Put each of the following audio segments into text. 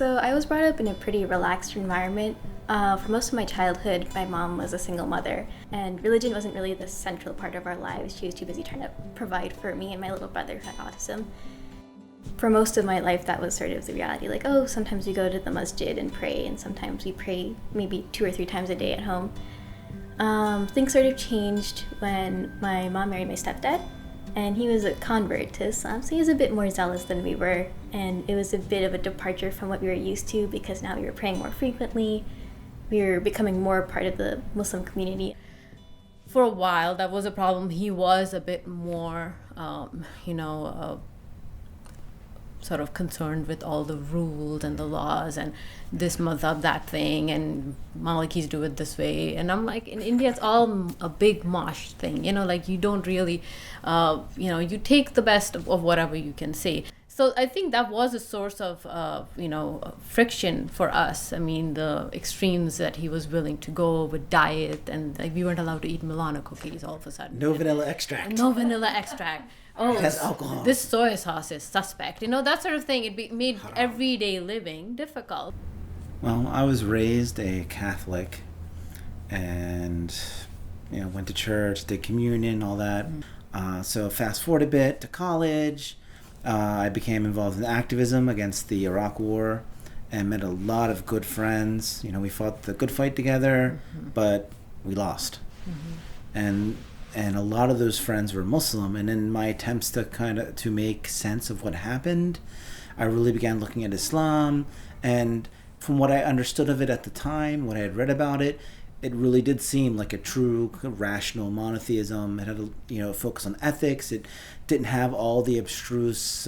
So I was brought up in a pretty relaxed environment. For most of my childhood, my mom was a single mother, and religion wasn't really the central part of our lives. She was too busy trying to provide for me and my little brother who had autism. For most of my life, that was sort of the reality. Like, oh, sometimes we go to the masjid and pray, and sometimes we pray maybe 2 or 3 times a day at home. Things sort of changed when my mom married my stepdad, and he was a convert to Islam, so he was a bit more zealous than we were, and it was a bit of a departure from what we were used to because now we were praying more frequently. We were becoming more part of the Muslim community. For a while, that was a problem. He was a bit more, sort of concerned with all the rules and the laws and this madhab, that thing, and Malikis do it this way. And I'm like, in India, it's all a big mosh thing, like you don't really, you take the best of whatever you can say. So I think that was a source of, friction for us. I mean, the extremes that he was willing to go with diet, and like, we weren't allowed to eat Milano cookies all of a sudden. No vanilla extract. No vanilla extract. Oh, it has alcohol. This soy sauce is suspect. That sort of thing. It made everyday living difficult. Well, I was raised a Catholic, and went to church, did communion, all that. So fast forward a bit to college. I became involved in activism against the Iraq War and met a lot of good friends. We fought the good fight together, but we lost. And a lot of those friends were Muslim. And in my attempts to make sense of what happened, I really began looking at Islam. And from what I understood of it at the time, what I had read about it, it really did seem like a true rational monotheism. It had a focus on ethics. It didn't have all the abstruse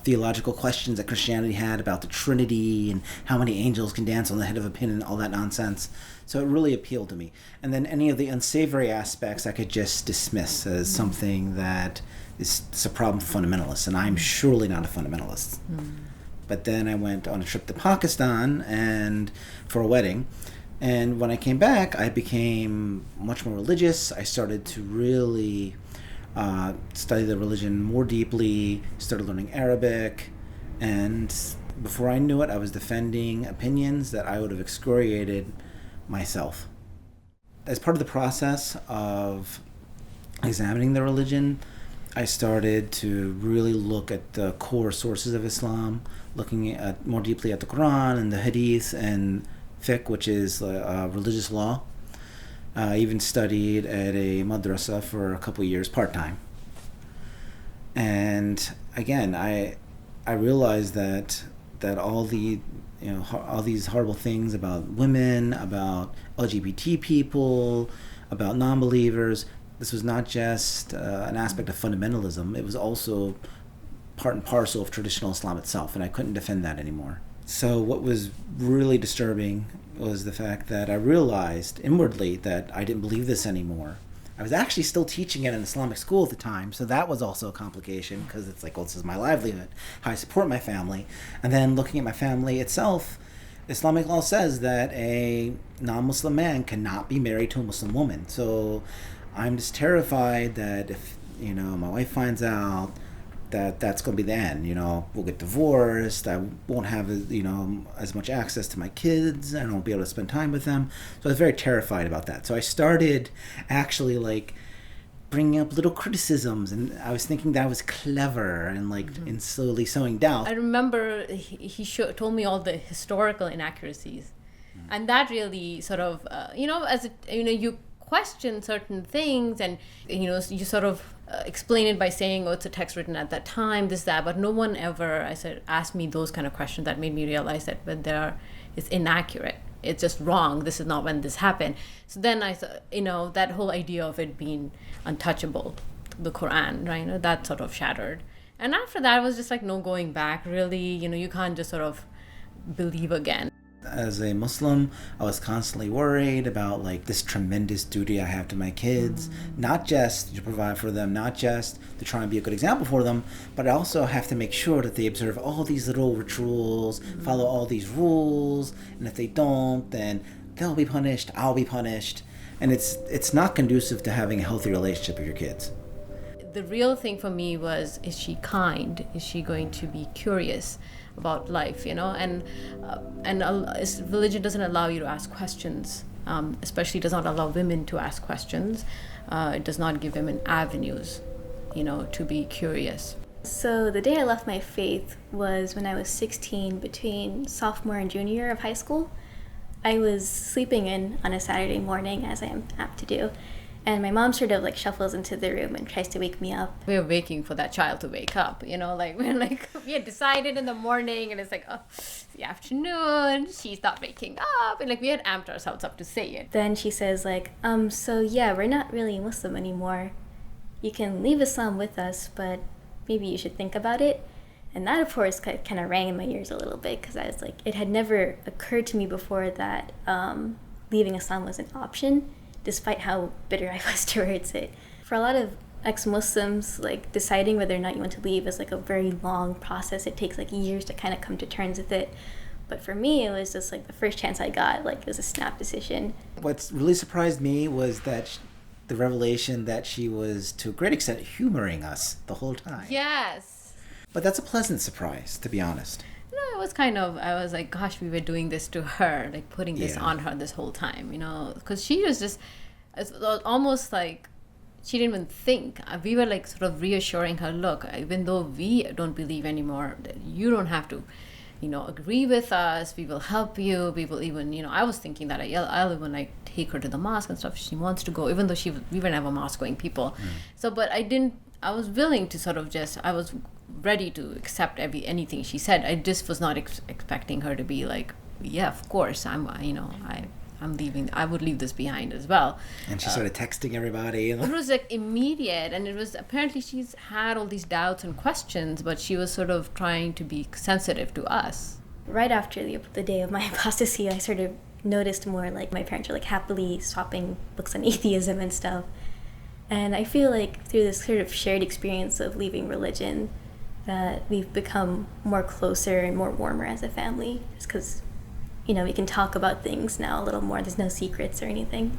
theological questions that Christianity had about the Trinity and how many angels can dance on the head of a pin and all that nonsense. So it really appealed to me. And then any of the unsavory aspects I could just dismiss as something that is a problem for fundamentalists, and I'm surely not a fundamentalist. But then I went on a trip to Pakistan and for a wedding. And when I came back, I became much more religious. I started to really study the religion more deeply, started learning Arabic, and before I knew it, I was defending opinions that I would have excoriated myself. As part of the process of examining the religion, I started to really look at the core sources of Islam, looking at more deeply at the Quran and the Hadith and fiqh, which is religious law. I even studied at a madrasa for a couple of years part-time. And again, I realized that all all these horrible things about women, about LGBT people, about non-believers, this was not just an aspect of fundamentalism. It was also part and parcel of traditional Islam itself, and I couldn't defend that anymore. So what was really disturbing was the fact that I realized inwardly that I didn't believe this anymore. I was actually still teaching at an Islamic school at the time, so that was also a complication because it's like, well, this is my livelihood, how I support my family. And then looking at my family itself, Islamic law says that a non-Muslim man cannot be married to a Muslim woman. So I'm just terrified that if, my wife finds out that's going to be the end. We'll get divorced. I won't have, as much access to my kids. I won't be able to spend time with them. So I was very terrified about that. So I started actually bringing up little criticisms, and I was thinking that was clever and and slowly sowing doubt. I remember he told me all the historical inaccuracies, and that really sort of, you question certain things, and you sort of explain it by saying, oh, it's a text written at that time, this, that, but no one ever, asked me those kind of questions that made me realize that when it's inaccurate, it's just wrong, this is not when this happened. So then I thought, that whole idea of it being untouchable, the Quran, right, that sort of shattered. And after that, it was just no going back, really. You can't just sort of believe again. As a Muslim, I was constantly worried about this tremendous duty I have to my kids, not just to provide for them, not just to try and be a good example for them, but I also have to make sure that they observe all these little rituals, follow all these rules, and if they don't, then they'll be punished, I'll be punished. And it's not conducive to having a healthy relationship with your kids. the real thing for me was, is she kind? Is she going to be curious about life, religion doesn't allow you to ask questions, especially does not allow women to ask questions. It does not give women avenues, to be curious. So the day I left my faith was when I was 16, between sophomore and junior year of high school. I was sleeping in on a Saturday morning, as I am apt to do, and my mom sort of like shuffles into the room and tries to wake me up. We were waiting for that child to wake up, we had decided in the morning, and it's like, oh, it's the afternoon, she's not waking up, and we had amped ourselves up to say it. Then she says so yeah, we're not really Muslim anymore. You can leave Islam with us, but maybe you should think about it. And that, of course, kind of rang in my ears a little bit, because I was like, it had never occurred to me before that leaving Islam was an option, despite how bitter I was towards it. For a lot of ex-Muslims, deciding whether or not you want to leave is a very long process. It takes years to kind of come to terms with it. But for me, it was just the first chance I got, it was a snap decision. What's really surprised me was that the revelation that she was, to a great extent, humoring us the whole time. Yes. But that's a pleasant surprise, to be honest. No, it was I was like, gosh, we were doing this to her, putting this on her this whole time, because she was just, it's almost like she didn't even think. We were sort of reassuring her, look, even though we don't believe anymore, you don't have to, agree with us. We will help you. We will even, I was thinking that I'll even take her to the mosque and stuff if she wants to go, even though we were never mosque going people. So, but I was willing to sort of I was ready to accept anything she said. I just was not expecting her to be yeah, of course, I'm leaving. I would leave this behind as well. And she started texting everybody. It was immediate, and it was apparently she's had all these doubts and questions, but she was sort of trying to be sensitive to us. Right after the day of my apostasy, I sort of noticed more my parents are happily swapping books on atheism and stuff. And I feel through this sort of shared experience of leaving religion that we've become more closer and more warmer as a family, just because, we can talk about things now a little more. There's no secrets or anything.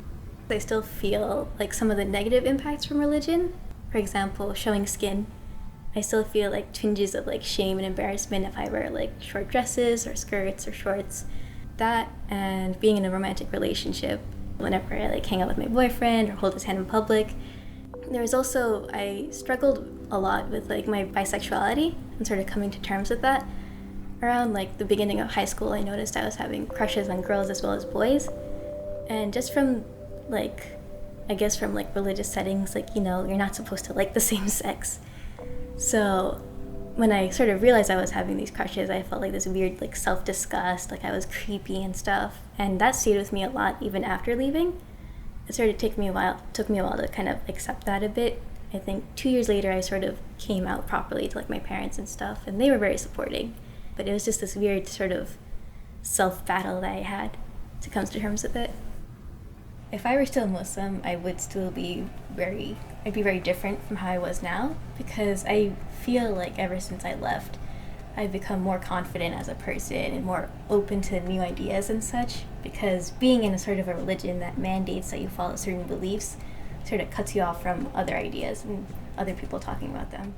I still feel some of the negative impacts from religion, for example, showing skin. I still feel twinges of shame and embarrassment if I wear short dresses or skirts or shorts. That, and being in a romantic relationship, whenever I hang out with my boyfriend or hold his hand in public. There was also, I struggled a lot with my bisexuality and sort of coming to terms with that. Around the beginning of high school, I noticed I was having crushes on girls as well as boys. And just from I guess from religious settings, you're not supposed to like the same sex. So when I sort of realized I was having these crushes, I felt this weird self-disgust, I was creepy and stuff. And that stayed with me a lot even after leaving. It sort of took me a while to kind of accept that a bit. I think 2 years later I sort of came out properly to my parents and stuff, and they were very supporting. But it was just this weird sort of self-battle that I had to come to terms with it. If I were still Muslim, I would still be I'd be very different from how I was now, because I feel ever since I left, I've become more confident as a person and more open to new ideas and such, because being in a sort of a religion that mandates that you follow certain beliefs sort of cuts you off from other ideas and other people talking about them.